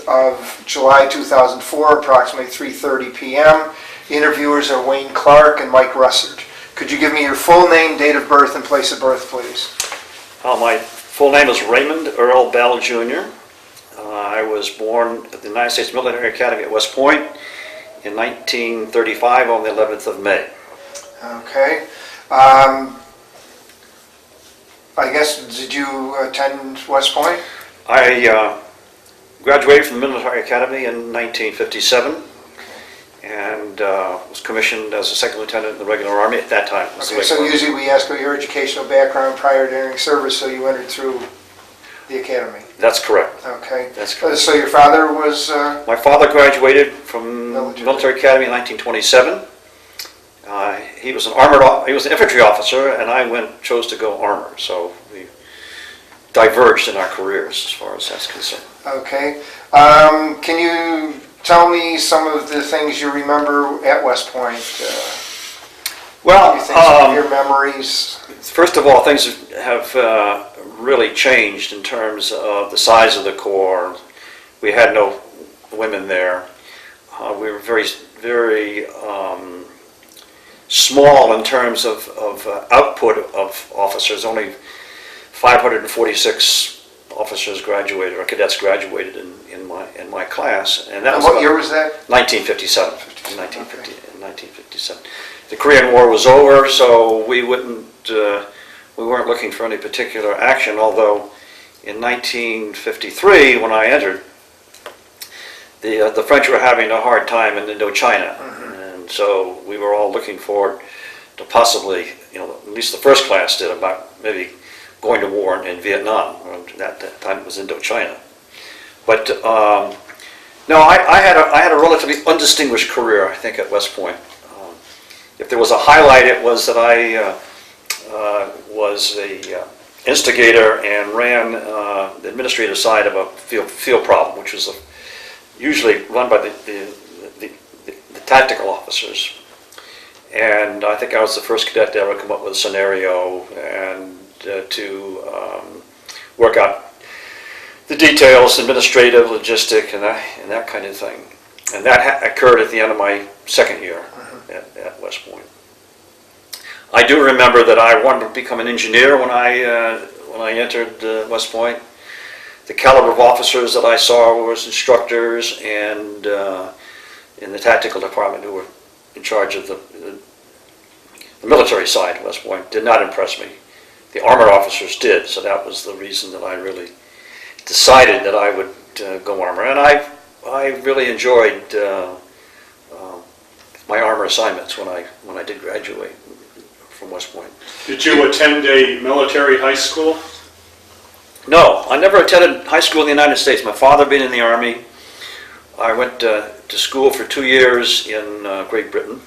of July 2004, approximately 3:30 p.m. Interviewers are Wayne Clark and Mike Russert. Could you give me your full name, date of birth, and place of birth, please? My full name is Raymond Earl Bell, Jr. I was born at the United States Military Academy at West Point in 1935 on the 11th of May. Okay. I guess, did you attend West Point? I graduated from the Military Academy in 1957 and was commissioned as a second lieutenant in the regular Army at that time. Okay, so usually we ask about your educational background prior to entering service, so you entered through the academy. That's correct. Okay. That's correct. So your father was... My father graduated from Military Academy in 1927. He was an infantry officer, and I chose to go armor. So we diverged in our careers as far as that's concerned. Okay. Can you tell me some of the things you remember at West Point? Well, some of your memories. First of all, things have really changed in terms of the size of the Corps. We had no women there. We were very, very small in terms of output of officers. Only 546 officers graduated, or cadets graduated in my class. And that was what year was that? 1957. 1957. The Korean War was over, so we weren't looking for any particular action, although in 1953, when I entered, the French were having a hard time in Indochina. And so we were all looking forward to possibly, at least the first class did, about maybe going to war in Vietnam. At that time it was Indochina. But no, I had a relatively undistinguished career, I think, at West Point. If there was a highlight, it was that I was the instigator and ran the administrative side of a field problem, which was usually run by the tactical officers. And I think I was the first cadet to ever come up with a scenario and to work out the details, administrative, logistic, and that kind of thing. And that occurred at the end of my second year at West Point. I do remember that I wanted to become an engineer when I entered West Point. The caliber of officers that I saw was instructors and in the tactical department who were in charge of the military side of West Point did not impress me. The armored officers did, so that was the reason that I really decided that I would go armor. And I really enjoyed my armor assignments when I did graduate from West Point. Did you attend a military high school? No, I never attended high school in the United States. My father being in the Army, I went to school for 2 years in Great Britain,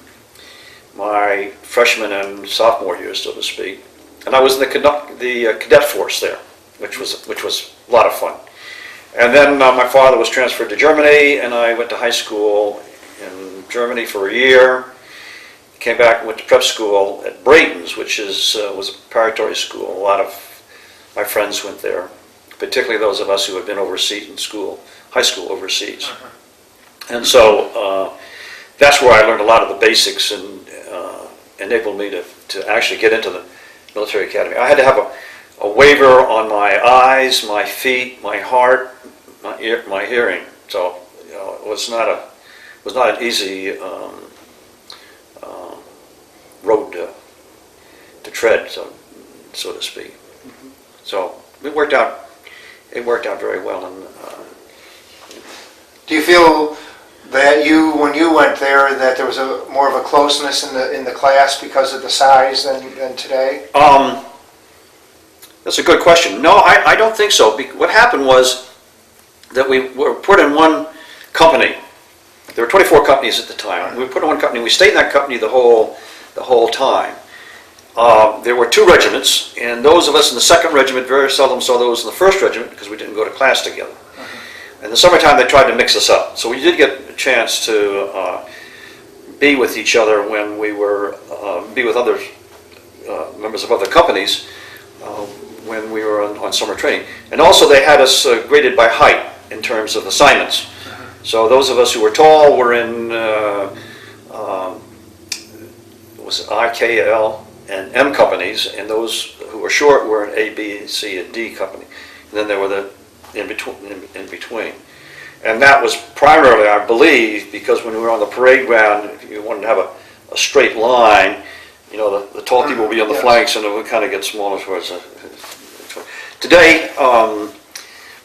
my freshman and sophomore years, so to speak. And I was in the cadet force there, which was a lot of fun. And then my father was transferred to Germany, and I went to high school in Germany for a year. Came back and went to prep school at Brayton's, which was a preparatory school. A lot of my friends went there, particularly those of us who had been overseas in school, high school overseas. And so that's where I learned a lot of the basics and enabled me to actually get into the military academy. I had to have a waiver on my eyes, my feet, my heart, my hearing. So it was not an easy road to tread, so to speak. So it worked out very well. And do you feel that when you went there, that there was more of a closeness in the class because of the size than today? That's a good question. No, I don't think so. What happened was that we were put in one company. There were 24 companies at the time. We were put in one company. We stayed in that company the whole time. There were 2 regiments, and those of us in the 2nd regiment very seldom saw those in the 1st regiment because we didn't go to class together. In the summertime, they tried to mix us up. So we did get a chance to be with each other when we were, be with other members of other companies when we were on summer training. And also they had us graded by height. in terms of assignments. So those of us who were tall were in was IKL and M companies, and those who were short were in A, B, C, and D company. And then there were the in between. And that was primarily, I believe, because when we were on the parade ground, if you wanted to have a straight line, you know, the tall people would be on the flanks, and it would kind of get smaller towards the. Today,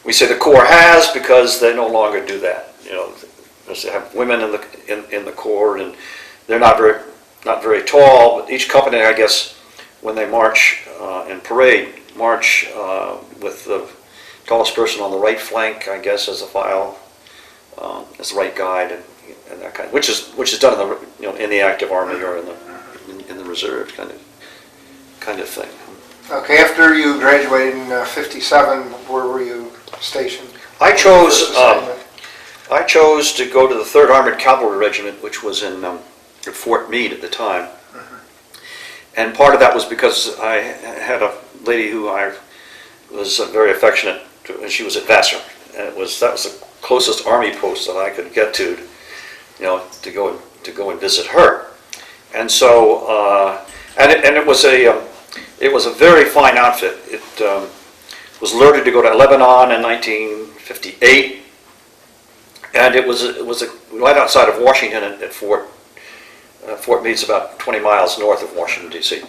we say the Corps has, because they no longer do that. You know, they have women in the Corps, and they're not very tall. But each company, I guess, when they march in parade, march with the tallest person on the right flank, I guess, as a file, as the right guide, and that kind, which is done in the in the active army or in the reserve kind of thing. Okay, after you graduated in 57, where were you stationed? I chose to go to the 3rd Armored Cavalry Regiment, which was in Fort Meade at the time. And part of that was because I had a lady who I was very affectionate to, and she was at Vassar. And that was the closest army post that I could get to, you know, to go and visit her. And so, it was a very fine outfit. It was alerted to go to Lebanon in 1958, and it was right outside of Washington at Fort Meade's about 20 miles north of Washington, D.C.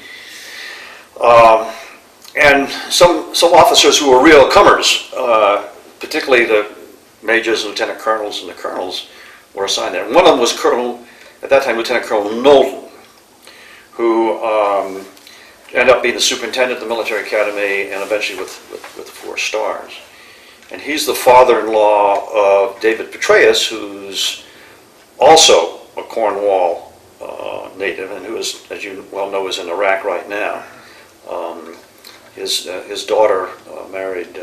And some officers who were real comers, particularly the majors, lieutenant colonels, and the colonels, were assigned there. And one of them was at that time, Lieutenant Colonel Knowlton, who ended up being the superintendent of the military academy and eventually with 4 stars. And he's the father-in-law of David Petraeus, who's also a Cornwall native, and who is, as you well know, is in Iraq right now. His daughter married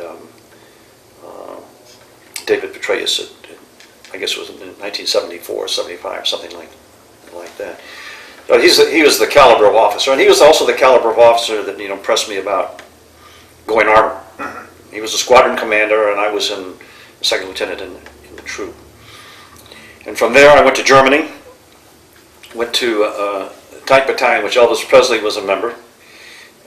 David Petraeus I guess it was in 1974, 75, something like that. So he was the caliber of officer, and he was also the caliber of officer that impressed me about going armor. He was a squadron commander, and I was a second lieutenant in the troop. And from there, I went to Germany. Went to a tank battalion, which Elvis Presley was a member,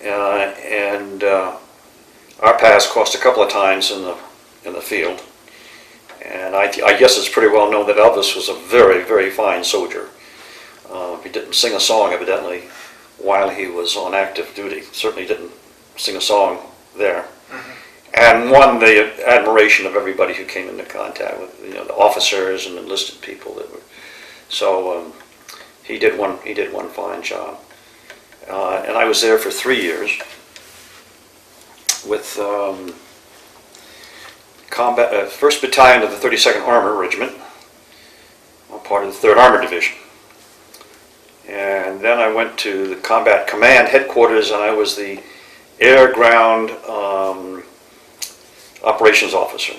and our paths crossed a couple of times in the field. And I guess it's pretty well known that Elvis was a very, very fine soldier. He didn't sing a song, evidently, while he was on active duty. Certainly didn't sing a song there. And won the admiration of everybody who came into contact with, the officers and enlisted people that were. So he did one fine job. And I was there for 3 years with combat 1st Battalion of the 32nd Armor Regiment, part of the 3rd Armored Division. And then I went to the Combat Command Headquarters, and I was the Air-Ground Operations Officer.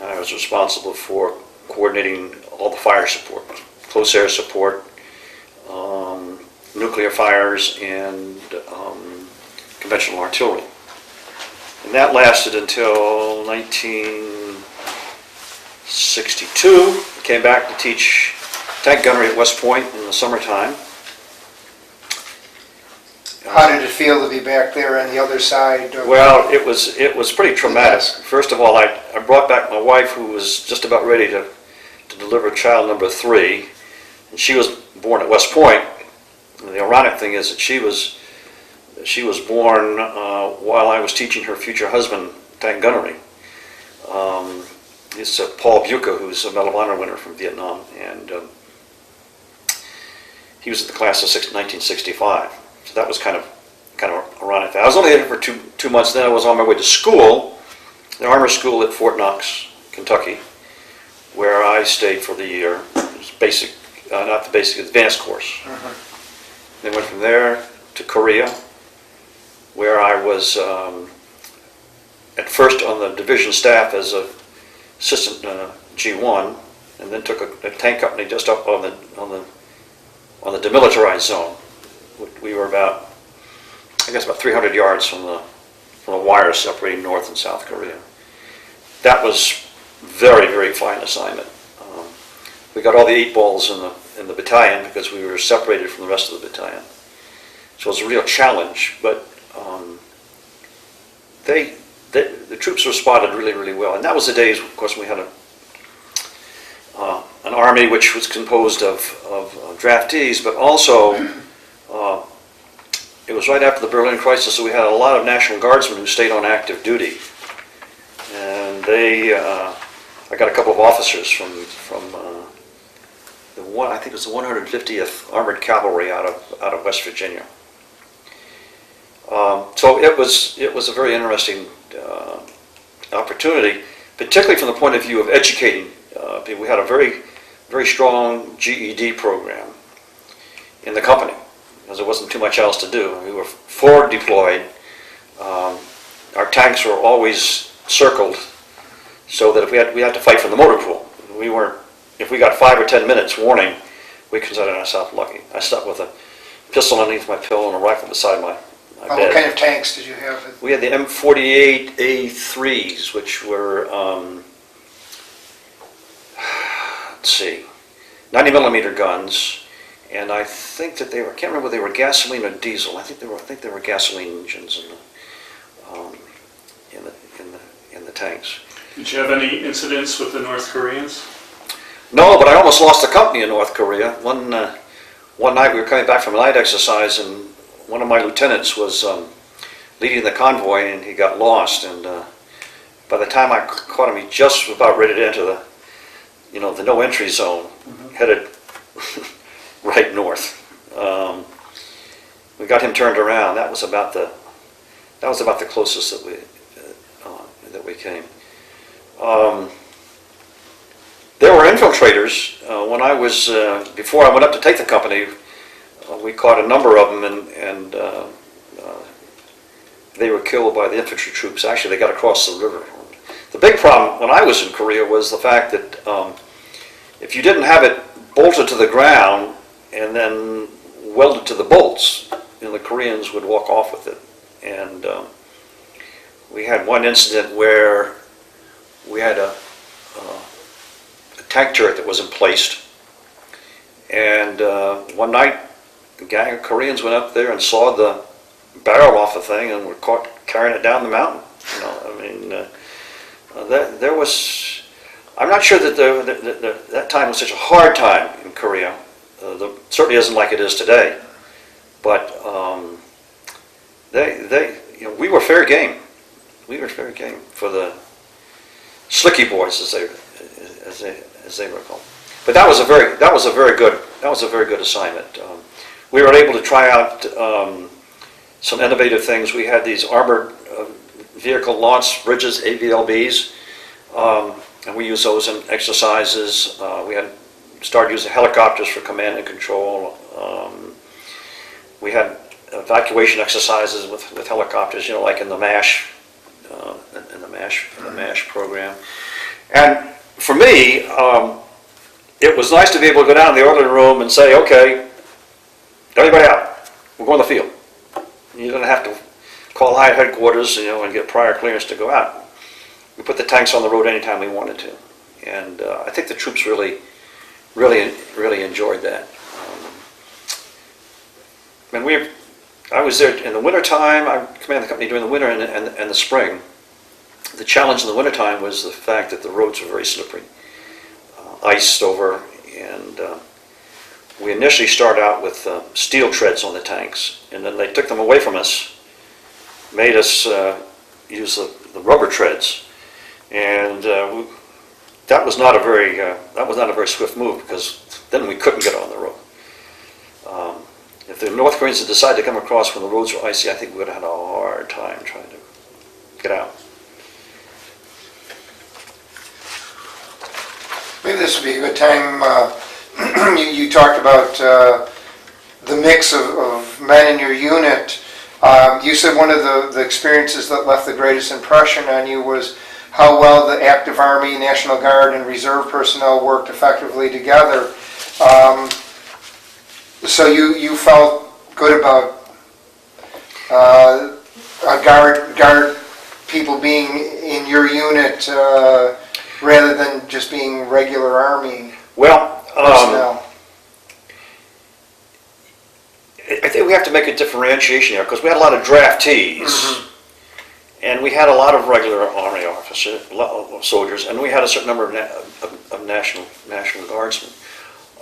I was responsible for coordinating all the fire support, close air support, nuclear fires, and conventional artillery. And that lasted until 1962. I came back to teach tank gunnery at West Point in the summertime. How did it feel to be back there on the other side? Well, it was pretty traumatic. First of all, I brought back my wife, who was just about ready to deliver child number 3, and she was born at West Point. And the ironic thing is that she was born while I was teaching her future husband tank gunnery. It's Paul Buca, who's a Medal of Honor winner from Vietnam, and he was in the class of 1965. So that was kind of ironic. I was only there for two months. Then I was on my way to school, the armor school at Fort Knox, Kentucky, where I stayed for the year. It was basic, not the basic, advanced course. Then went from there to Korea, where I was at first on the division staff as an assistant G1, and then took a tank company just up on the demilitarized zone. We were about 300 yards from the wire separating North and South Korea. That was very, very fine assignment. We got all the 8 balls in the battalion because we were separated from the rest of the battalion. So it was a real challenge, but the troops responded really, really well. And that was the days, of course, we had an army which was composed of draftees, but also it was right after the Berlin crisis, so we had a lot of National Guardsmen who stayed on active duty. And I got a couple of officers from I think it was the 150th Armored Cavalry out of West Virginia. So it was a very interesting opportunity, particularly from the point of view of educating people. We had a very, very strong GED program in the company because there wasn't too much else to do. We were forward deployed. Our tanks were always circled so that if we had to fight from the motor pool. If we got 5 or 10 minutes warning, we considered ourselves lucky. I slept with a pistol underneath my pillow and a rifle beside my bed. What kind of tanks did you have? We had the M48A3s, which were, let's see, 90 millimeter guns, and I think that I can't remember whether they were gasoline or diesel. I think they were gasoline engines in the tanks. Did you have any incidents with the North Koreans? No, but I almost lost the company in North Korea. One night we were coming back from a night exercise, and one of my lieutenants was leading the convoy, and he got lost. And by the time I caught him, he just was about ready to enter the no entry zone, headed right north. We got him turned around. That was about the closest that we came. There were infiltrators. When I was before I went up to take the company, we caught a number of them, and they were killed by the infantry troops. Actually, they got across the river. The big problem when I was in Korea was the fact that if you didn't have it bolted to the ground and then welded to the bolts, the Koreans would walk off with it. And we had one incident where we had a tank turret that wasn't placed, and one night a gang of Koreans went up there and sawed the barrel off the thing and were caught carrying it down the mountain. There was, I'm not sure that that time was such a hard time in Korea. Certainly isn't like it is today, but we were fair game. We were fair game for the slicky boys, as they were called. But that was a very good assignment. We were able to try out some innovative things. We had these armored vehicle launch bridges, AVLBs, and we used those in exercises. We had started using helicopters for command and control. We had evacuation exercises with helicopters, like in the MASH, program. And for me, it was nice to be able to go down in the orderly room and say, okay, everybody out, we're going to the field. You don't have to call high headquarters, and get prior clearance to go out. We put the tanks on the road anytime we wanted to. And I think the troops really enjoyed that. I was there in the wintertime. I commanded the company during the winter and the spring. The challenge in the wintertime was the fact that the roads were very slippery, iced over, and we initially started out with steel treads on the tanks, and then they took them away from us, made us use the rubber treads, and that was not a very swift move, because then we couldn't get on the road. If the North Koreans had decided to come across when the roads were icy, I think we would have had a hard time trying to get out. Maybe this would be a good time. You talked about the mix of men in your unit. You said one of the experiences that left the greatest impression on you was how well the active Army, National Guard, and Reserve personnel worked effectively together. So you felt good about guard people being in your unit. rather than just being regular Army Well, personnel? I think we have to make a differentiation here, because we had a lot of draftees, and we had a lot of regular Army officers, soldiers, and we had a certain number of National Guardsmen.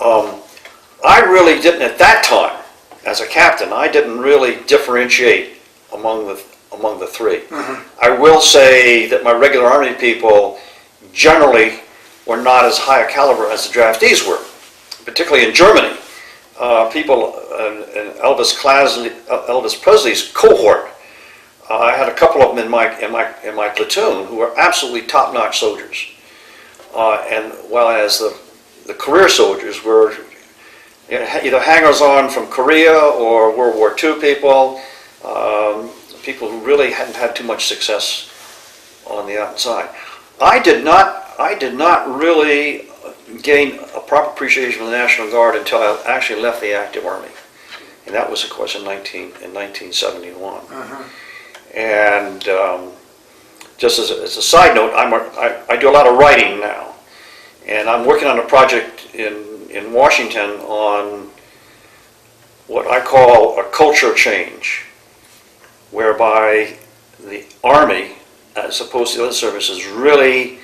I really didn't, at that time, as a captain, I didn't really differentiate among the three. I will say that my regular Army people generally were not as high a caliber as the draftees were, particularly in Germany. People in Elvis Presley's cohort, I had a couple of them in my platoon who were absolutely top-notch soldiers, and while as the career soldiers were either hangers-on from Korea or World War II people, people who really hadn't had too much success on the outside. I did not really gain a proper appreciation of the National Guard until I actually left the active Army, and that was, of course, in 1971. And just as a side note, I do a lot of writing now, and I'm working on a project in Washington on what I call a culture change, whereby the Army, as opposed to the other services, really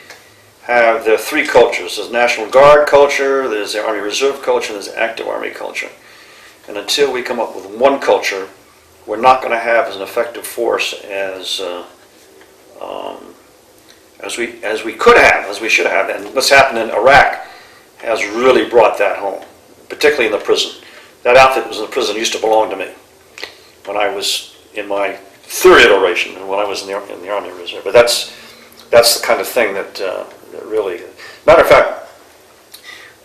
have their three cultures. There's National Guard culture, there's the Army Reserve culture, and there's the active Army culture. And until we come up with one culture, we're not going to have as an effective force as we could have, as we should have. And what's happened in Iraq has really brought that home, particularly in the prison. That outfit that was in the prison used to belong to me when I was in my third iteration and when I was in the Army Reserve. But that's the kind of thing that really. Matter of fact,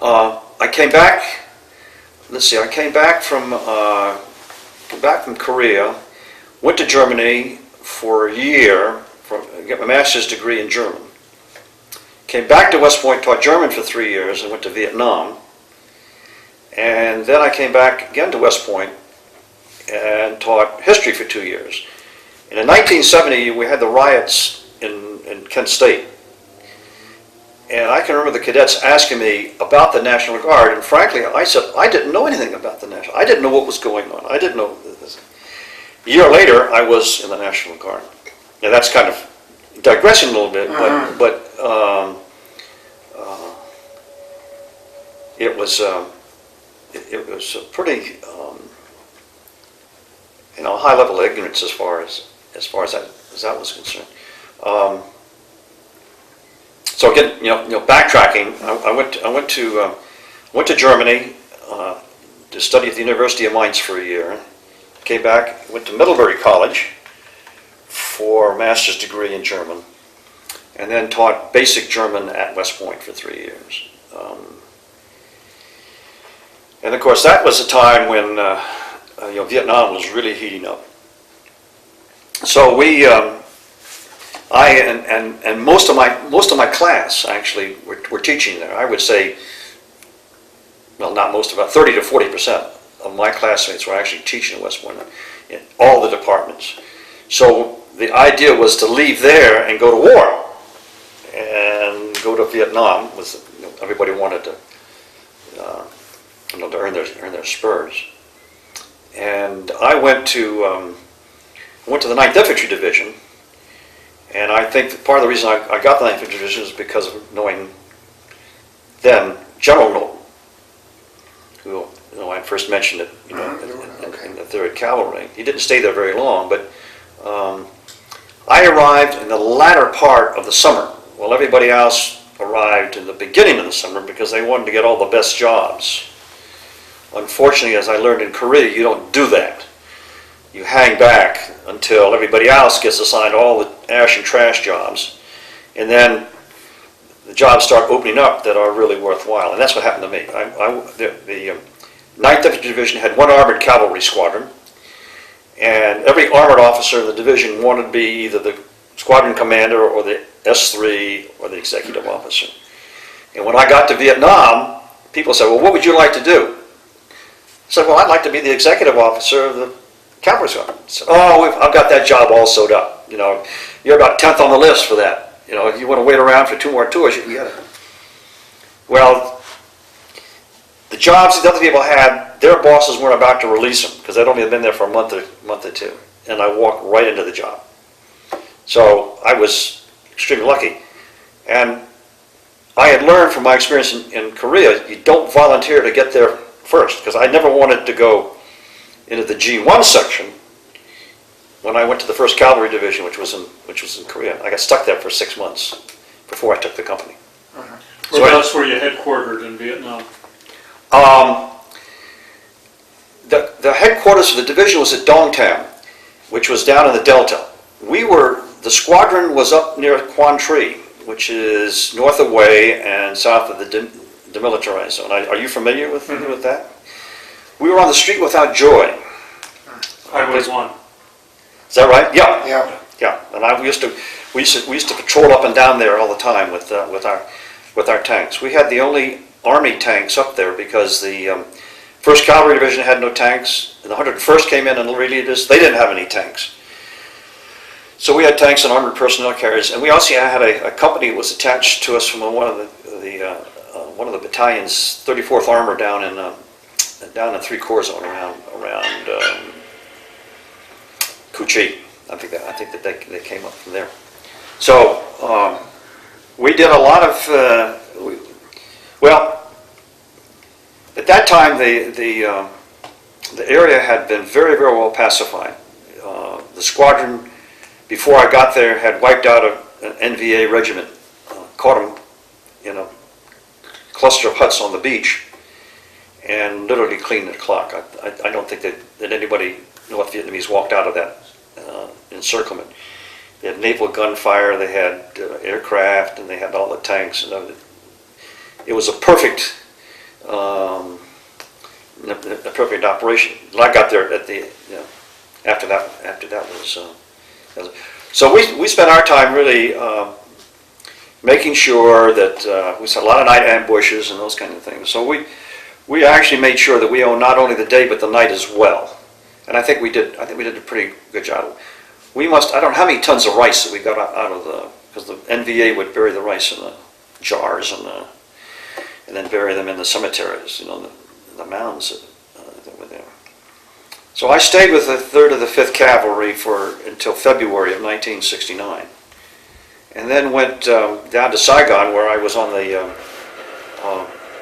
I came back. Let's see. I came back from Korea, went to Germany for a year to get my master's degree in German. Came back to West Point, taught German for 3 years, and went to Vietnam. And then I came back again to West Point and taught history for 2 years. And in 1970, we had the riots in Kent State. And I can remember the cadets asking me about the National Guard, and frankly, I said, I didn't know anything about the National Guard. I didn't know what was going on. I didn't know this. A year later, I was in the National Guard. Now that's kind of digressing a little bit, but it was a pretty high level of ignorance as far as that was concerned. So again, backtracking, I went to Germany to study at the University of Mainz for a year. Came back, went to Middlebury College for a master's degree in German, and then taught basic German at West Point for 3 years. And of course, that was a time when Vietnam was really heating up. So we. I and most of my class actually were teaching there. I would say, well, not most, about 30 to 40% of my classmates were actually teaching at West Point in all the departments. So the idea was to leave there and go to war and go to Vietnam. Everybody wanted to earn their spurs. And I went to the 9th Infantry Division. And I think that part of the reason I got the 9th Infantry Division is because of knowing then General Knowlton, who I first mentioned it, in the 3rd Cavalry. He didn't stay there very long, but I arrived in the latter part of the summer, while everybody else arrived in the beginning of the summer because they wanted to get all the best jobs. Unfortunately, as I learned in Korea, you don't do that. You hang back until everybody else gets assigned all the ash and trash jobs, and then the jobs start opening up that are really worthwhile, and that's what happened to me. The 9th Infantry Division had one armored cavalry squadron, and every armored officer in the division wanted to be either the squadron commander or the S3 or the executive officer. And when I got to Vietnam, people said, well, what would you like to do? I said, well, I'd like to be the executive officer of the cavalry squadron. So, I've got that job all sewed up. You're about 10th on the list for that. You know, if you want to wait around for 2 more tours, you gotta. Well, the jobs the other people had, their bosses weren't about to release them because they'd only been there for a month or two, and I walked right into the job. So I was extremely lucky, and I had learned from my experience in Korea, you don't volunteer to get there first, because I never wanted to go into the G1 section when I went to the 1st Cavalry Division, which was in Korea. I got stuck there for 6 months before I took the company. So that's where you headquartered in Vietnam. The headquarters for the division was at Dong Tam, which was down in the Delta. The squadron was up near Quan Tri, which is north of Hue and south of the demilitarized zone. Are you familiar with that? We were on the street without joy. Highway 1. Is that right? Yeah. Yeah. Yeah. And we used to patrol up and down there all the time with our tanks. We had the only Army tanks up there because the 1st Cavalry Division had no tanks. And the 101st came in and relieved us. They didn't have any tanks. So we had tanks and armored personnel carriers, and we also had a company that was attached to us from one of the battalions, 34th Armor, down in 3 Corps zone around Cu Chi. I think that they came up from there. So we did a lot of well. At that time, the area had been very, very well pacified. The squadron, before I got there, had wiped out an NVA regiment, caught them in a cluster of huts on the beach, and literally cleaned the clock. I don't think that anybody, North Vietnamese, walked out of that encirclement. They had naval gunfire, they had aircraft, and they had all the tanks. And everything. It was a perfect operation. And I got there at the after that was. So we spent our time really making sure that we saw a lot of night ambushes and those kind of things. So we actually made sure that we owned not only the day but the night as well. And I think we did a pretty good job. I don't know how many tons of rice that we got out of because the NVA would bury the rice in the jars and then bury them in the cemeteries, the mounds that were there. So I stayed with the 3rd of the 5th Cavalry until February of 1969, and then went down to Saigon, where I was on the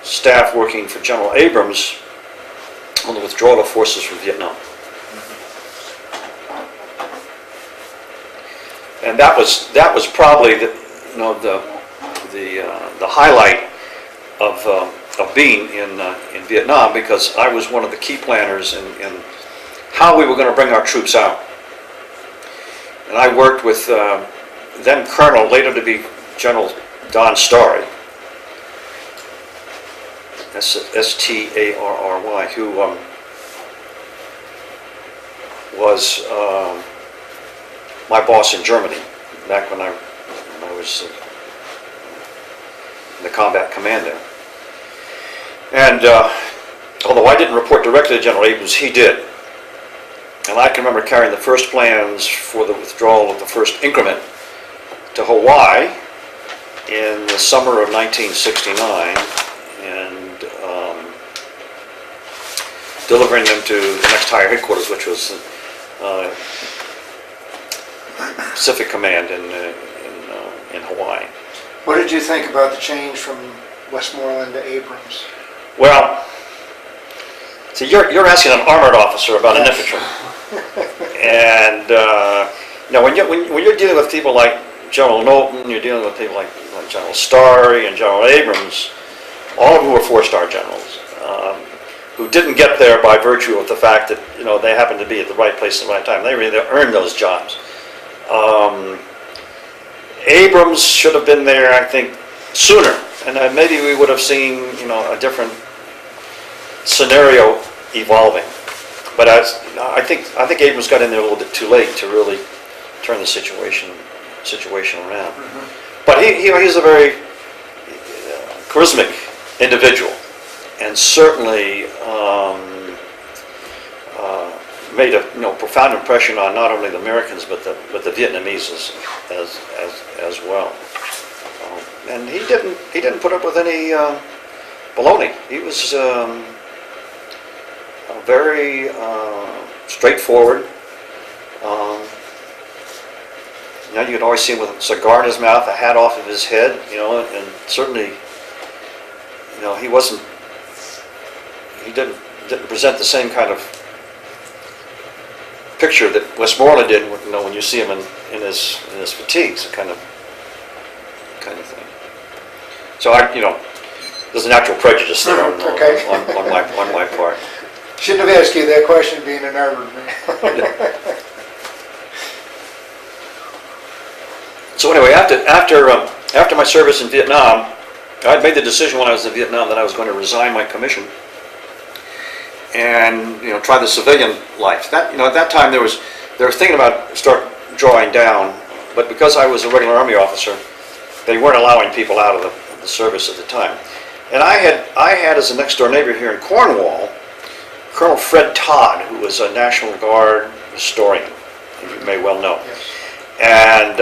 staff working for General Abrams on the withdrawal of forces from Vietnam. And that was probably the highlight of being in Vietnam, because I was one of the key planners in how we were going to bring our troops out. And I worked with then Colonel, later to be General Don Starry, Starry, who was my boss in Germany back when I was in the combat command there. And although I didn't report directly to General Abrams, he did. And I can remember carrying the first plans for the withdrawal of the first increment to Hawaii in the summer of 1969, and delivering them to the next higher headquarters, which was Pacific Command in Hawaii. What did you think about the change from Westmoreland to Abrams? Well, see, you're asking an armored officer about an infantryman. And when you're dealing with people like General Knowlton, you're dealing with people like General Starry and General Abrams, all of whom were 4-star generals, who didn't get there by virtue of the fact that they happened to be at the right place at the right time. They really earned those jobs. Abrams should have been there, I think, sooner, and maybe we would have seen a different scenario evolving. But I think Abrams got in there a little bit too late to really turn the situation around. Mm-hmm. But he's a very charismatic individual, and certainly made a profound impression on not only the Americans but the Vietnamese as well. And he didn't put up with any baloney. He was very straightforward. You could always see him with a cigar in his mouth, a hat off of his head, and certainly, he didn't present the same kind of picture that Westmoreland did, when you see him in his fatigues, kind of thing. So there's a natural prejudice there Okay. on my part. Shouldn't have asked you that question, being an armored man. So anyway, after my service in Vietnam, I made the decision when I was in Vietnam that I was going to resign my commission and try the civilian life. At that time they were thinking about start drawing down, but because I was a regular Army officer, they weren't allowing people out of the service at the time. And I had as a next door neighbor here in Cornwall, Colonel Fred Todd, who was a National Guard historian, you may well know. Yes. And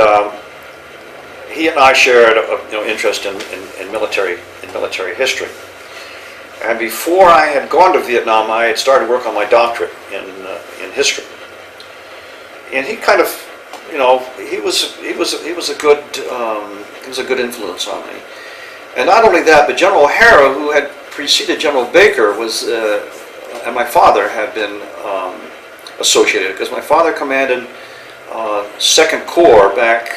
he and I shared interest in military history. And before I had gone to Vietnam, I had started work on my doctorate in history. And he kind of, he was a good influence on me. And not only that, but General O'Hara, who had preceded General Baker, and my father had been associated, because my father commanded 2nd Corps back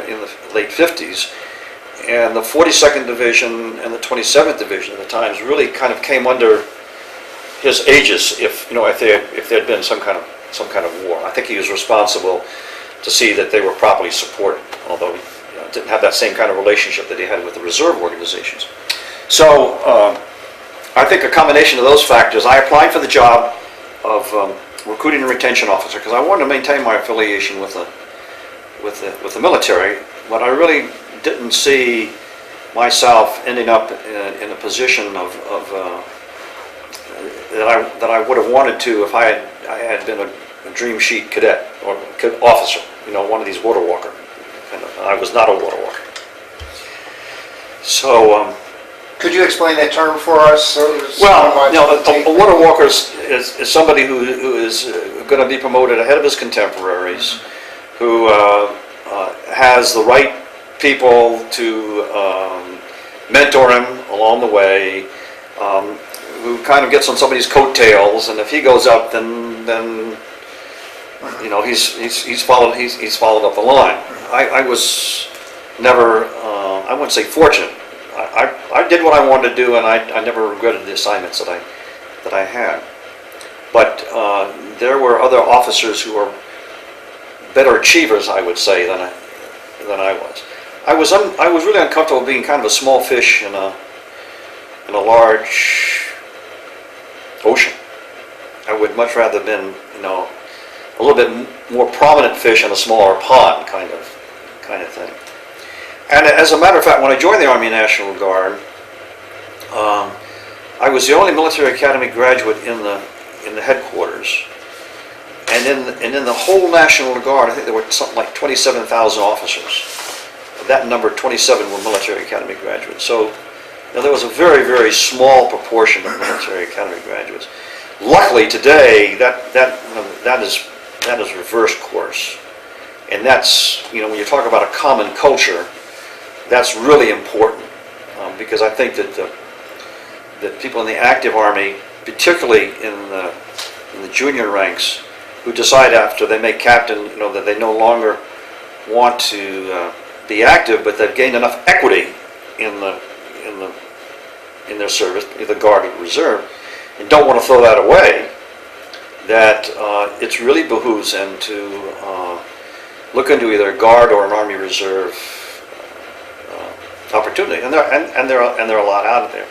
in the late 50s, and the 42nd Division and the 27th Division at the times really kind of came under his aegis if there had been some kind of war. I think he was responsible to see that they were properly supported, although he didn't have that same kind of relationship that he had with the reserve organizations. So I think a combination of those factors, I applied for the job of recruiting and retention officer because I wanted to maintain my affiliation with the military, but I really didn't see myself ending up in a position that I would have wanted to if I had been a dream sheet cadet or officer, one of these water walker. And I was not a water walker. So. Could you explain that term for us? A water walker is somebody who is going to be promoted ahead of his contemporaries, who has the right people to mentor him along the way, who kind of gets on somebody's coattails, and if he goes up, then he's followed up the line. I was never, I wouldn't say fortunate. I did what I wanted to do, and I never regretted the assignments that I had. But there were other officers who were better achievers, I would say, than I was. I was really uncomfortable being kind of a small fish in a large ocean. I would much rather have been, a little bit more prominent fish in a smaller pond, kind of thing. And as a matter of fact, when I joined the Army National Guard, I was the only military academy graduate in the headquarters, and in the whole National Guard, I think there were something like 27,000 officers. Of that number, 27 were military academy graduates. So there was a very, very small proportion of military academy graduates. Luckily, today that is reverse course, and that's when you talk about a common culture. That's really important because I think that people in the active Army, particularly in the junior ranks, who decide after they make captain, that they no longer want to be active, but they've gained enough equity in their service, either Guard or Reserve, and don't want to throw that away. That it really behooves them to look into either a Guard or an Army Reserve opportunity, and there are a lot out there,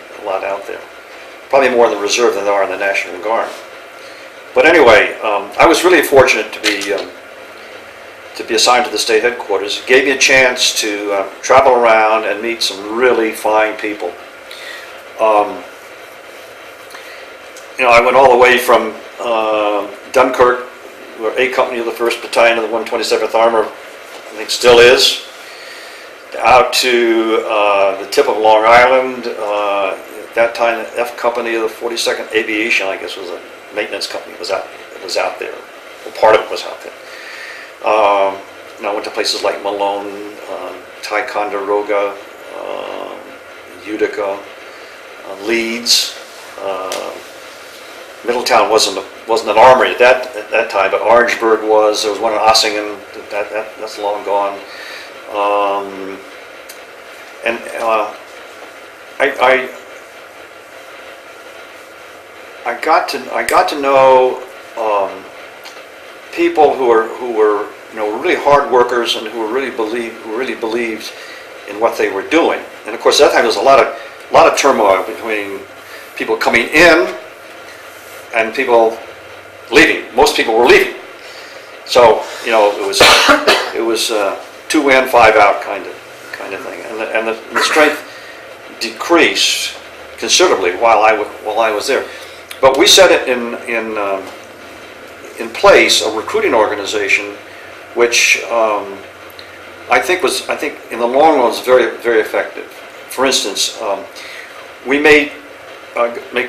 probably more in the Reserve than there are in the National Guard. But anyway, I was really fortunate to be assigned to the state headquarters. It gave me a chance to travel around and meet some really fine people. I went all the way from Dunkirk A Company of the 1st Battalion of the 127th Armor, I think still is, out to the tip of Long Island. At that time, the F Company of the 42nd Aviation, I guess, was a maintenance company, was out there. Well, part of it was out there. And I went to places like Malone, Ticonderoga, Utica, Leeds. Middletown wasn't an armory at that time, but Orangeburg was. There was one in Ossingen. That's long gone. And I got to know people who were really hard workers and who really believed in what they were doing. And of course, at that time there was a lot of turmoil between people coming in and people leaving. Most people were leaving. So it was 2 in, 5 out kind of thing, and the strength decreased considerably while I was there. But we set it in place a recruiting organization, which I think in the long run was very, very effective. For instance, we made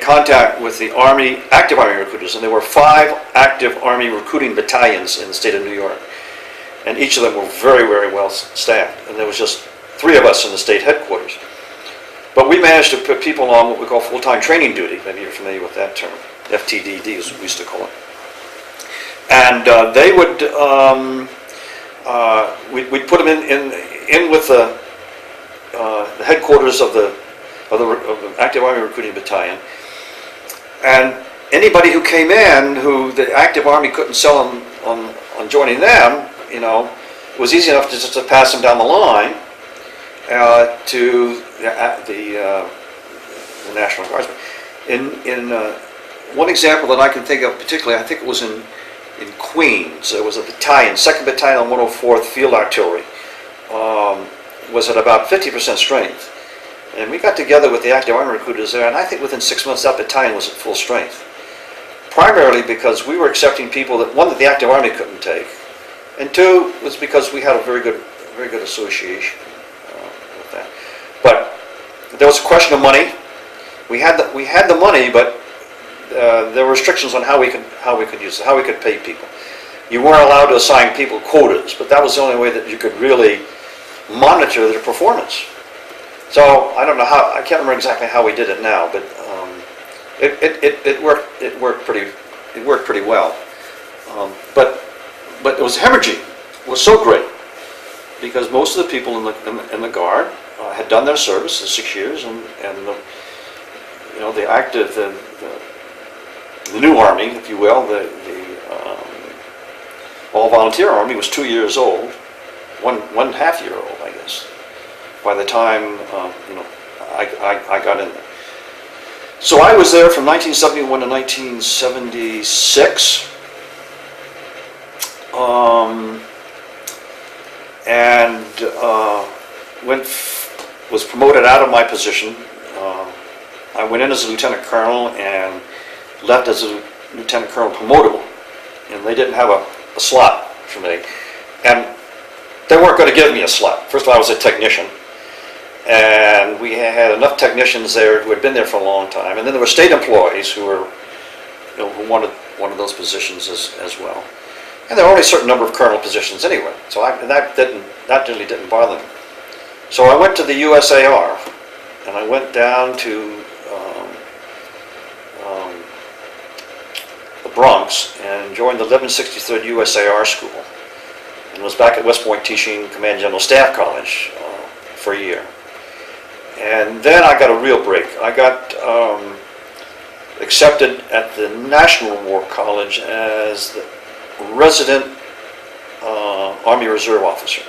contact with the Army, active Army recruiters, and there were 5 active Army recruiting battalions in the state of New York. And each of them were very, very well staffed. And there was just 3 of us in the state headquarters. But we managed to put people on what we call full-time training duty. Maybe you're familiar with that term. FTDD is what we used to call it. And they would, we'd put them in with the headquarters of the active Army recruiting battalion. And anybody who came in who the active Army couldn't sell them on joining them, it was easy enough to just to pass them down the line to the National Guardsmen. In one example that I can think of particularly, I think it was in Queens. There was a battalion, 2nd Battalion, 104th Field Artillery, was at about 50% strength. And we got together with the active Army recruiters there, and I think within 6 months that battalion was at full strength. Primarily because we were accepting people that, one, that the active Army couldn't take, and 2, was because we had a very good association with that. But there was a question of money. We had the money, but there were restrictions on how we could use it, how we could pay people. You weren't allowed to assign people quotas, but that was the only way that you could really monitor their performance. So I don't know how, I can't remember exactly how we did it now, but it worked pretty well. But it was hemorrhaging. It was so great because most of the people in the Guard had done their service, the 6 years, and the active, the new Army, if you will, the all-volunteer Army was 2 years old, one half year old, I guess, by the time I got in there. So I was there from 1971 to 1976, and was promoted out of my position. I went in as a lieutenant colonel and left as a lieutenant colonel promotable, and they didn't have a slot for me, and they weren't going to give me a slot. First of all, I was a technician, and we had enough technicians there who had been there for a long time, and then there were state employees who were, who wanted one of those positions as well, and there were only a certain number of colonel positions anyway, so that really didn't bother me. So I went to the USAR, and I went down to the Bronx and joined the 1163rd USAR School, and was back at West Point teaching Command General Staff College for a year. And then I got a real break. I got accepted at the National War College as the resident Army Reserve officer.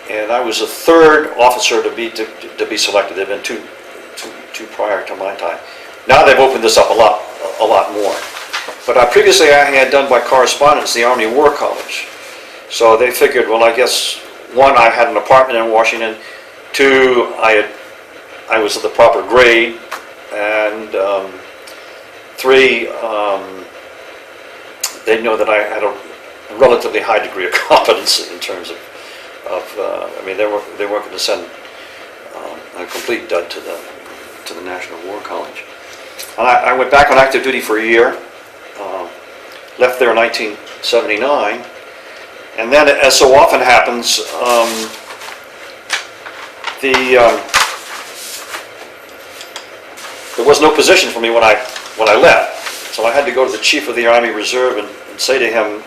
And I was the 3rd officer to be selected. There have been two prior to my time. Now they've opened this up a lot more. But previously I had done by correspondence the Army War College. So they figured, well, I guess, 1, I had an apartment in Washington. 2, I was at the proper grade. And 3, they know that I had a relatively high degree of competence in terms of I mean, they weren't going to send a complete dud to the National War College. And I went back on active duty for a year, left there in 1979, and then, as so often happens, there was no position for me when I left. So I had to go to the Chief of the Army Reserve and say to him,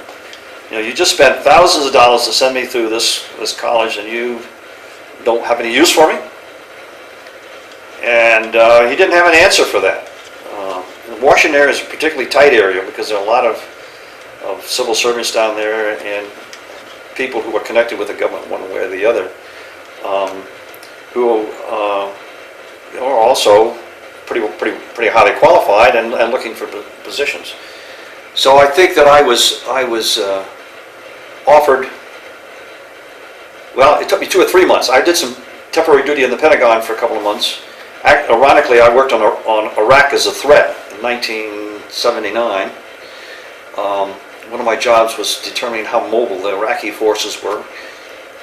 you know, you just spent thousands of dollars to send me through this college, and you don't have any use for me? And he didn't have an answer for that. Washington area is a particularly tight area because there are a lot of civil servants down there and people who are connected with the government one way or the other, who are also pretty highly qualified and looking for positions. So I think that I was offered. Well, it took me 2 or 3 months. I did some temporary duty in the Pentagon for a couple of months. Ironically, I worked on Iraq as a threat in 1979. One of my jobs was determining how mobile the Iraqi forces were.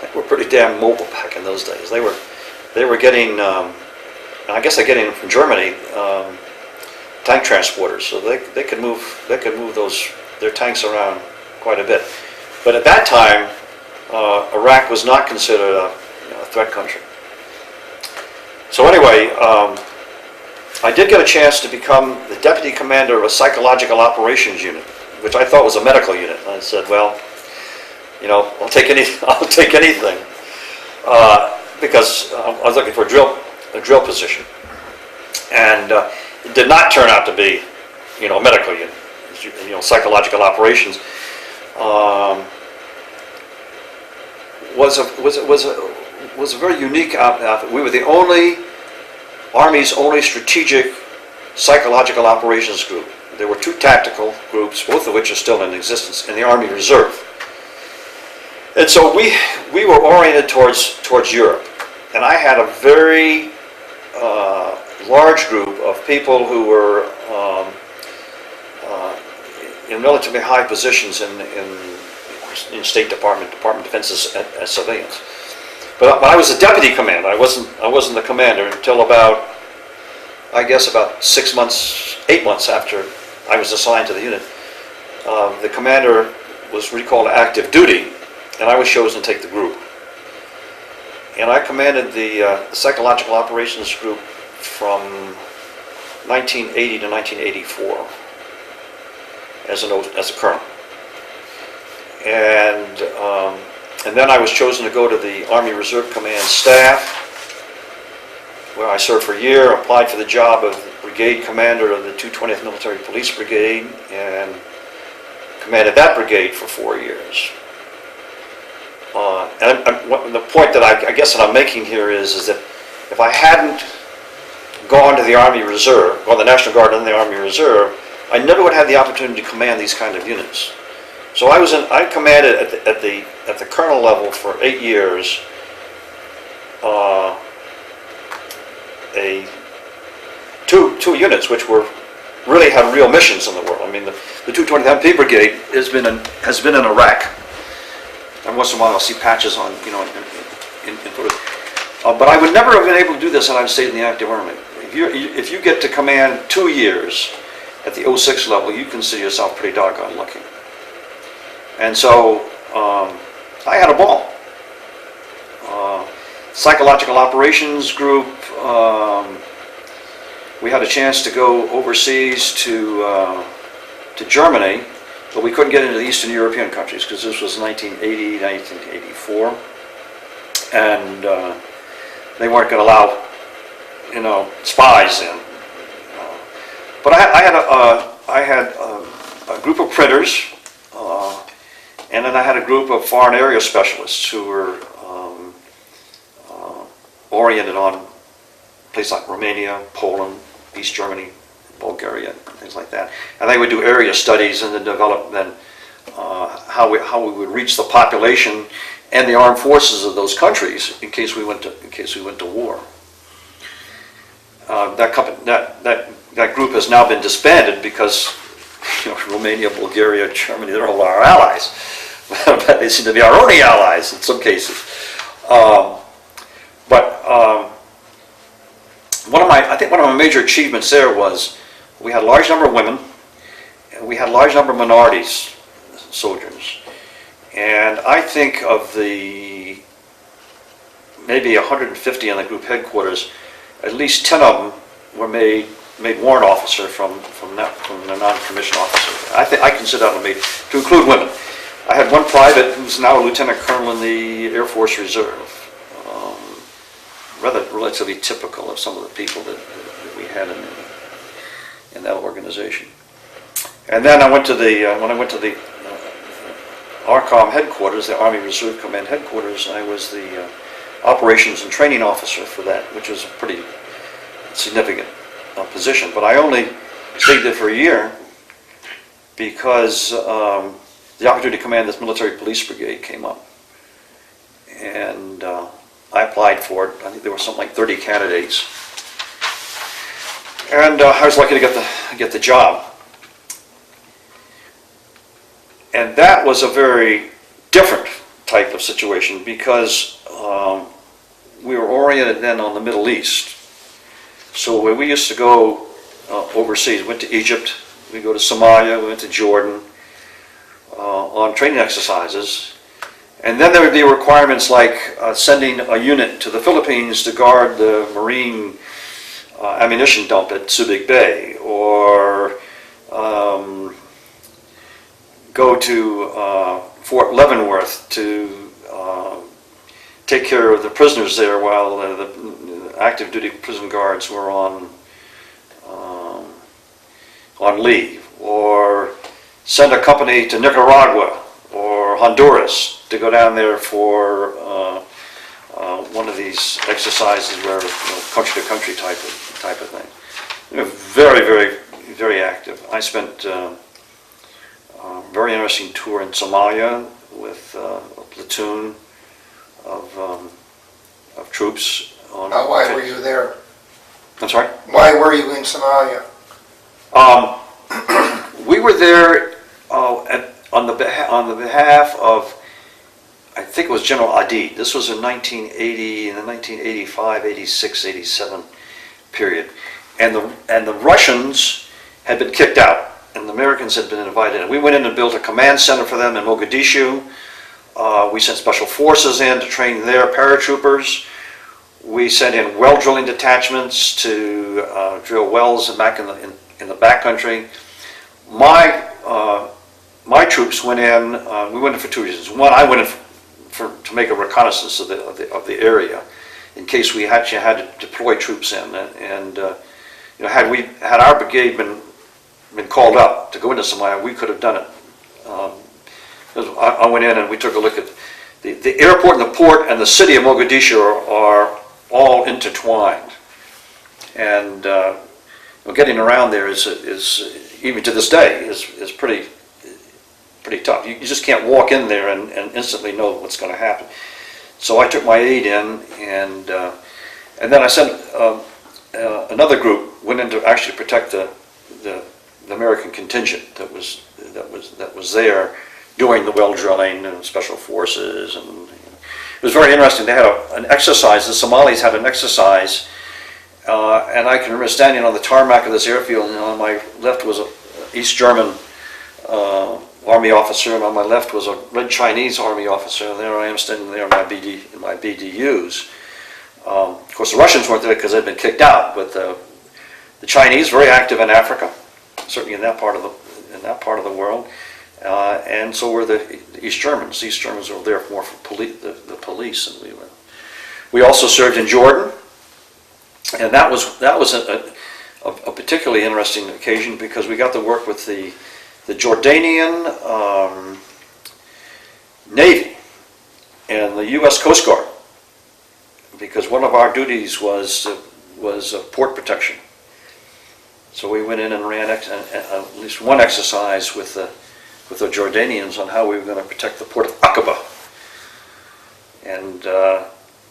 They were pretty damn mobile back in those days. They were getting, I guess they're getting from Germany, tank transporters, so they could move their tanks around quite a bit. But at that time, Iraq was not considered a threat country. So anyway, I did get a chance to become the deputy commander of a psychological operations unit, which I thought was a medical unit. And I said, well, you know, I'll take anything, because I was looking for a drill position, and it did not turn out to be, you know, a medical unit. You know, psychological operations was a very unique outfit. We were the Army's only strategic psychological operations group. There were 2 tactical groups, both of which are still in existence, in the Army Reserve. And so we were oriented towards Europe. And I had a very large group of people who were in relatively high positions in State Department of Defense as civilians. But I was a deputy commander. I wasn't the commander until about 8 months after I was assigned to the unit. The commander was recalled to active duty, and I was chosen to take the group. And I commanded the psychological operations group from 1980 to 1984 as a colonel. And then I was chosen to go to the Army Reserve Command staff, where I served for a year, applied for the job of brigade commander of the 220th Military Police Brigade, and commanded that brigade for 4 years. And the point that I guess that I'm making here is that if I hadn't gone to the Army Reserve, or the National Guard and the Army Reserve, I never would have had the opportunity to command these kind of units. So I commanded at the colonel level for 8 years two units which really had real missions in the world. I mean, the 220th MP Brigade has been in Iraq, and once in a while I'll see patches on, you know, in photos. But I would never have been able to do this had I stayed in the active army. If you get to command 2 years at the 06 level, you consider yourself pretty doggone lucky. And so I had a ball. Psychological operations group, we had a chance to go overseas to Germany, but we couldn't get into the Eastern European countries because this was 1980, 1984, and they weren't going to allow, you know, spies in. But I had a group of printers, and then I had a group of foreign area specialists who were oriented on places like Romania, Poland, East Germany, Bulgaria, things like that. And they would do area studies and then develop how we would reach the population and the armed forces of those countries in case we went to war. That group has now been disbanded because Romania, Bulgaria, Germany, they're all our allies. But they seem to be our only allies in some cases. I think one of my major achievements there was we had a large number of women, and we had a large number of minorities, soldiers. And I think of the maybe 150 in the group headquarters, at least 10 of them were made warrant officer from the non-commissioned officer. I consider that to include women. I had one private who's now a lieutenant colonel in the Air Force Reserve. Relatively typical of some of the people that we had in that organization. And then I went to when I went to the ARCOM headquarters, the Army Reserve Command headquarters, I was the operations and training officer for that, which was a pretty significant position. But I only stayed there for a year because the opportunity to command this military police brigade came up. And I applied for it. I think there were something like 30 candidates. And I was lucky to get the job. And that was a very different type of situation because we were oriented then on the Middle East. So when we used to go overseas, went to Egypt, we go to Somalia, we went to Jordan on training exercises. And then there would be requirements like sending a unit to the Philippines to guard the Marine ammunition dump at Subic Bay, or go to Fort Leavenworth to take care of the prisoners there while the active duty prison guards were on leave, or send a company to Nicaragua or Honduras to go down there for one of these exercises where country to country type of thing. Very, very, very active. I spent a very interesting tour in Somalia with a platoon of troops. Why were you there? I'm sorry? Why were you in Somalia? We were there on the behalf of, I think it was General Adid. This was in 1980, in the 1985, 86, 87 period. And the Russians had been kicked out, and the Americans had been invited. And we went in and built a command center for them in Mogadishu. We sent special forces in to train their paratroopers. We sent in well drilling detachments to drill wells back in the backcountry. My troops went in. We went in for two reasons. One, I went in to make a reconnaissance of the area, in case we actually had to deploy troops in. And had our brigade been called up to go into Somalia, we could have done it. I went in and we took a look at the airport and the port and the city of Mogadishu are all intertwined, and getting around there is even to this day is pretty tough. You just can't walk in there and instantly know what's going to happen. So I took my aide in, and then I sent another group went in to actually protect the American contingent that was there doing the well drilling and special forces, and it was very interesting. They had an exercise. The Somalis had an exercise, and I can remember standing on the tarmac of this airfield, and on my left was an East German Army officer, and on my left was a Red Chinese Army officer, and there I am standing there in my BDUs. Of course, the Russians weren't there because they'd been kicked out, but the Chinese, very active in Africa, certainly in that part of the world. And so were the East Germans. The East Germans were there more for the police, and we also served in Jordan, and that was a particularly interesting occasion because we got to work with the Jordanian Navy and the U.S. Coast Guard, because one of our duties was port protection. So we went in and ran at least one exercise with the Jordanians on how we were going to protect the port of Aqaba. And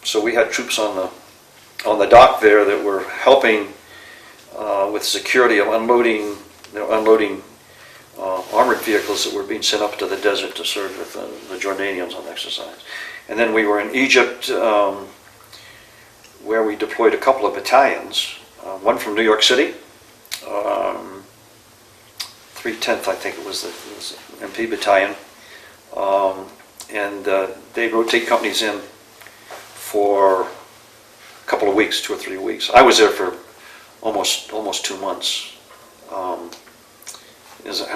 so we had troops on the dock there that were helping with security of unloading vehicles that were being sent up to the desert to serve with the Jordanians on exercise. And then we were in Egypt, where we deployed a couple of battalions, one from New York City, 310th, I think it was the MP Battalion, and they rotate companies in for a couple of weeks, 2 or 3 weeks. I was there for almost 2 months.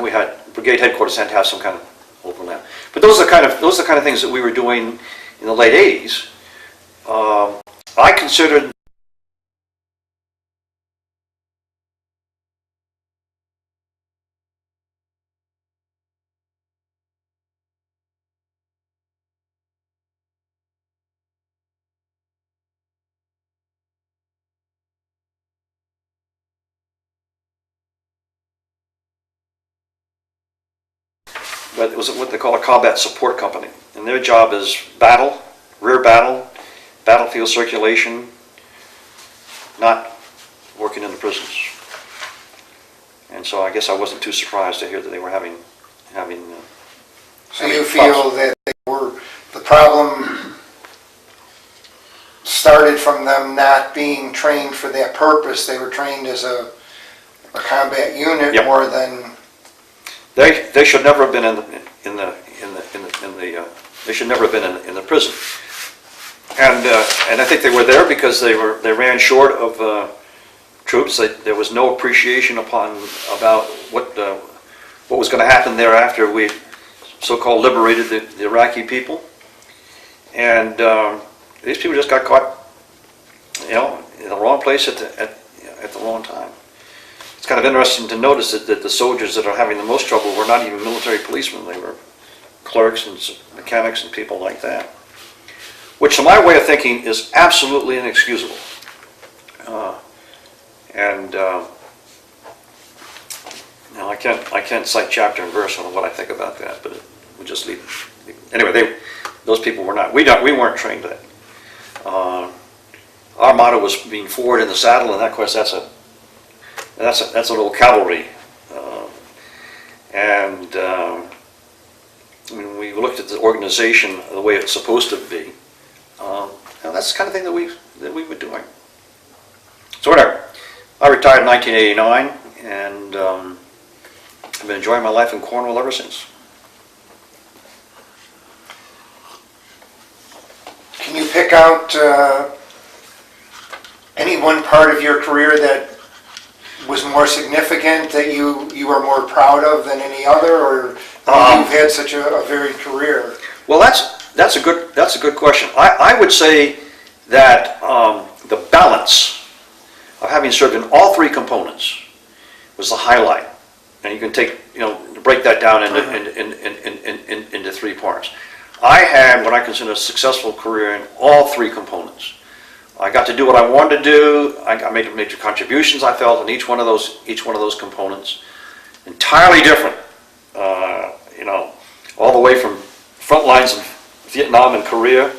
We had brigade headquarters had to have some kind of overlap. But those are the kind of things that we were doing in the late 80s. I considered but it was what they call a combat support company, and their job is battle, rear battle, battlefield circulation, not working in the prisons. And so I guess I wasn't too surprised to hear that they were having. So you feel that the problem started from them not being trained for that purpose. They were trained as a combat unit. Yep. More than they should never have been they should never have been in the prison. And I think they were there because they ran short of troops. There was no appreciation about what was going to happen there after we so-called liberated the Iraqi people. And these people just got caught, in the wrong place at the wrong time. It's kind of interesting to notice that the soldiers that are having the most trouble were not even military policemen. They were clerks and mechanics and people like that, which to my way of thinking is absolutely inexcusable. I can't cite chapter and verse on what I think about that, but we'll just leave it. Anyway, those people were not. We weren't trained that. Our motto was being forward in the saddle, and of course that's a little cavalry. When we looked at the organization the way it's supposed to be, that's the kind of thing that we were doing. So whatever. I retired in 1989, and I've been enjoying my life in Cornwall ever since. Can you pick out any one part of your career that was more significant, that you are more proud of than any other, or you've had such a varied career? Well, that's a good question. I would say that the balance of having served in all 3 components was the highlight, and you can break that down into 3 parts. I had what I consider a successful career in all 3 components. I got to do what I wanted to do. I made major contributions, I felt, in each one of those components. Entirely different, all the way from front lines of Vietnam and Korea,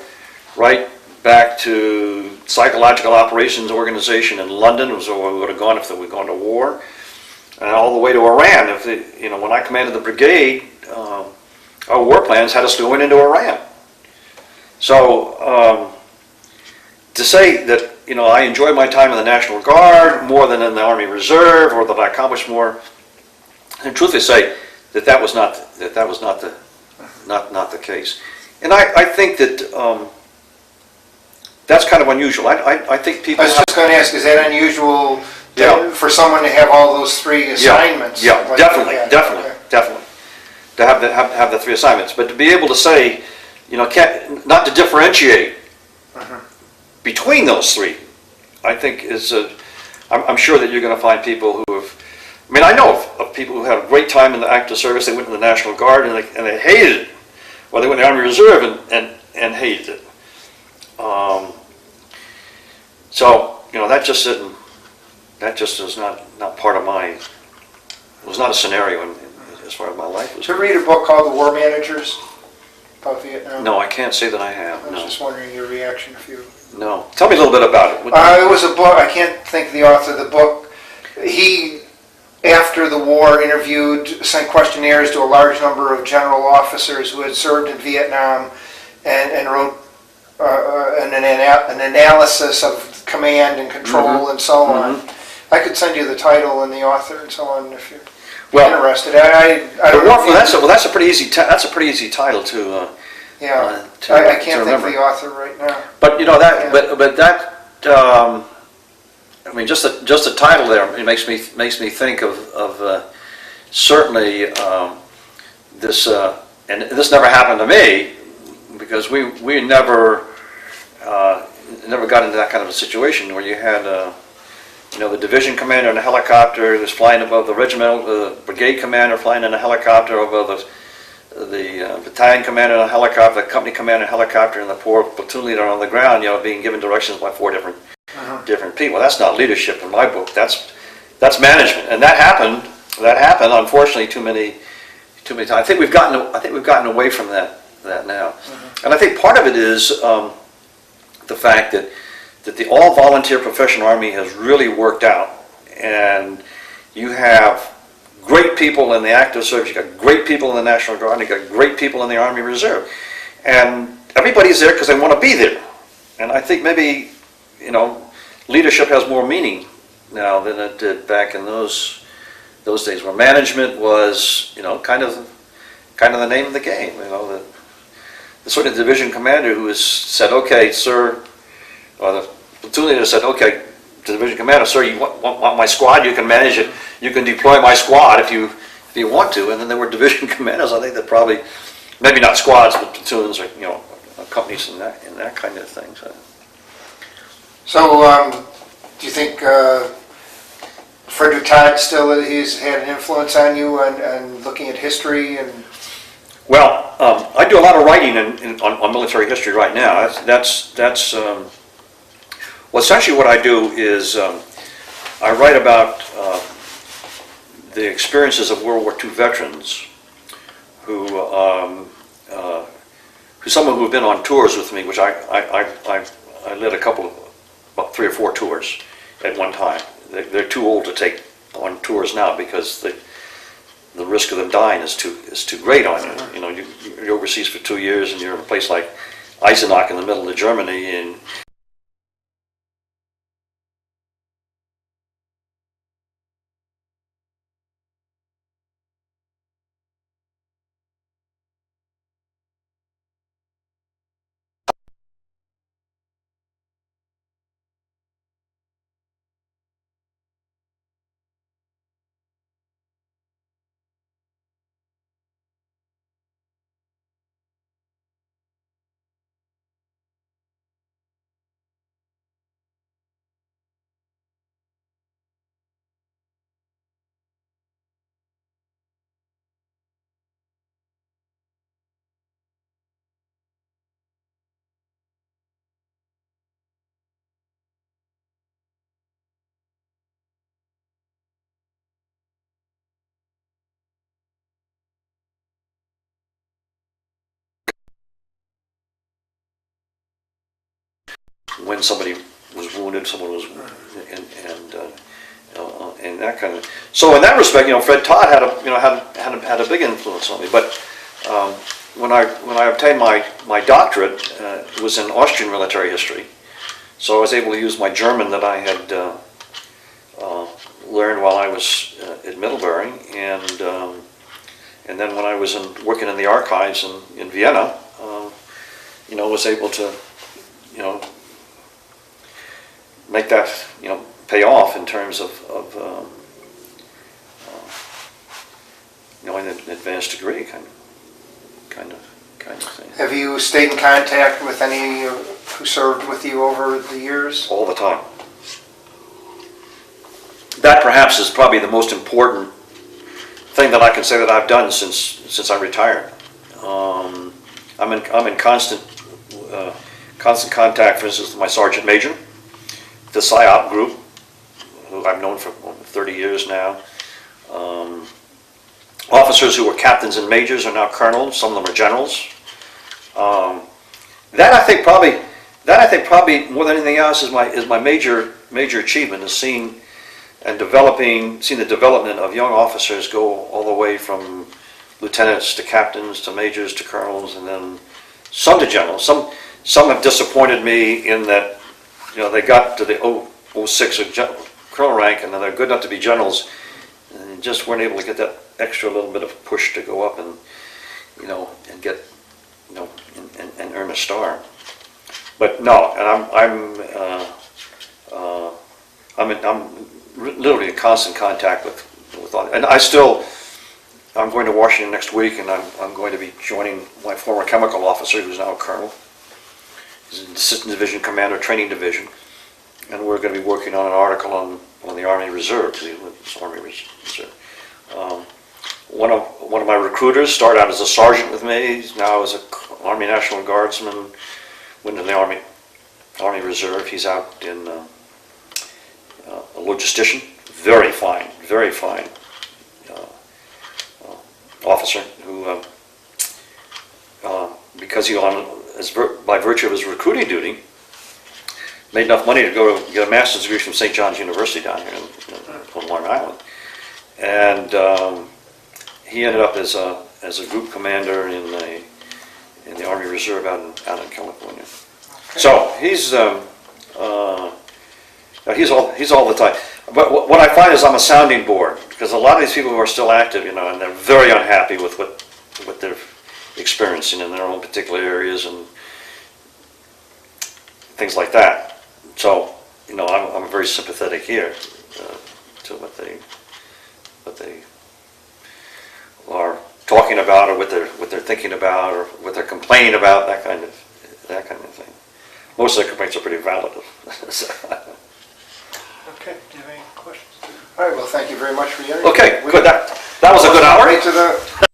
right back to psychological operations organization in London, was where we would have gone if we'd gone to war, and all the way to Iran. When I commanded the brigade, our war plans had us going into Iran. So to say that I enjoyed my time in the National Guard more than in the Army Reserve, or that I accomplished more, and truthfully say that was not the case. And I think that that's kind of unusual. I think people. I was just going to ask, is that unusual for someone to have all those 3 assignments? Yeah, like definitely. To have the 3 assignments, but to be able to say, not to differentiate between those 3, I think is. I'm sure that you're going to find people who have. I know of people who had a great time in the active service. They went in the National Guard and they hated it. Well, they went in the Army Reserve and hated it. So that just didn't. That just is not part of my. It was not a scenario as far as my life was. Did you read a book called The War Managers about Vietnam? No, I can't say that I have. I was just wondering your reaction if you. No, tell me a little bit about it. It was a book. I can't think of the author of the book. He after the war, interviewed, sent questionnaires to a large number of general officers who had served in Vietnam, and wrote an analysis of command and control and so on. I could send you the title and the author and so on if you're interested. I don't know. That's a pretty easy. That's a pretty easy title to. Yeah, to, I to can't think of remember. the author right now. But you know that. Yeah. But that. I mean, just the title there, it makes me think of certainly this, and this never happened to me because we never got into that kind of a situation where you had the division commander in a helicopter was flying above the regimental, the brigade commander flying in a helicopter above the battalion commander in a helicopter, the company commander in a helicopter, and the poor platoon leader on the ground, being given directions by four different people. That's not leadership in my book. That's management, and that happened. Unfortunately, too many times. I think we've gotten away from that now, and I think part of it is the fact that the all-volunteer professional army has really worked out, and you have great people in the active service. You got great people in the National Guard. You got great people in the Army Reserve, and everybody's there because they want to be there. And I think maybe leadership has more meaning now than it did back in those days, where management was kind of the name of the game. The sort of division commander who said, "Okay, sir," or the platoon leader said, "Okay, to the division commander, sir, you want my squad? You can manage it. You can deploy my squad if you want to." And then there were division commanders. I think that probably, maybe not squads, but platoons or companies and that kind of thing. So, do you think Frederick Todd still he's had an influence on you and looking at history and? Well, I do a lot of writing on military history right now. That's well, essentially what I do is I write about the experiences of World War II veterans who some who have been on tours with me, which I led about 3 or 4 tours at one time. They're too old to take on tours now because the risk of them dying is too great on you. You're overseas for 2 years and you're in a place like Eisenach in the middle of Germany, and when somebody was wounded, and that kind of. So in that respect, Fred Todd had a big influence on me. But when I obtained my doctorate, it was in Austrian military history. So I was able to use my German that I had learned while I was at Middlebury, and then when I was working in the archives in Vienna, was able to make that pay off in terms of an advanced degree kind of thing. Have you stayed in contact with any who served with you over the years? All the time. That perhaps is probably the most important thing that I can say that I've done since I retired. I'm in constant contact, for instance, with my sergeant major, the PSYOP group, who I've known for 30 years now. Officers who were captains and majors are now colonels. Some of them are generals. That I think probably more than anything else is my major achievement, is seeing and seeing the development of young officers go all the way from lieutenants to captains to majors to colonels, and then some to generals. Some have disappointed me in that, they got to the 06 or colonel rank, and then they're good enough to be generals, and just weren't able to get that extra little bit of push to go up and, and get, and earn a star. But no, and I'm literally in constant contact with all, and I'm going to Washington next week, and I'm going to be joining my former chemical officer, who's now a colonel. He's an assistant division commander, training division, and we're going to be working on an article on the Army Reserve, Army Reserve. One of my recruiters started out as a sergeant with me. He's now as an Army National Guardsman, went to the Army Reserve. He's out in a logistician, very fine officer who, because by virtue of his recruiting duty, made enough money to go get a master's degree from St. John's University down here on Long Island, and he ended up as a group commander in the Army Reserve out in California. Okay. So he's all the time. But what I find is I'm a sounding board, because a lot of these people who are still active, and they're very unhappy with what they're experiencing in their own particular areas and things like that. So, I'm very sympathetic here to what they are talking about, or what they're thinking about, or what they're complaining about, that kind of thing. Most of their complaints are pretty valid. Okay, do you have any questions? All right, well, thank you very much for your interview. Okay, good. That was a good hour. Right to the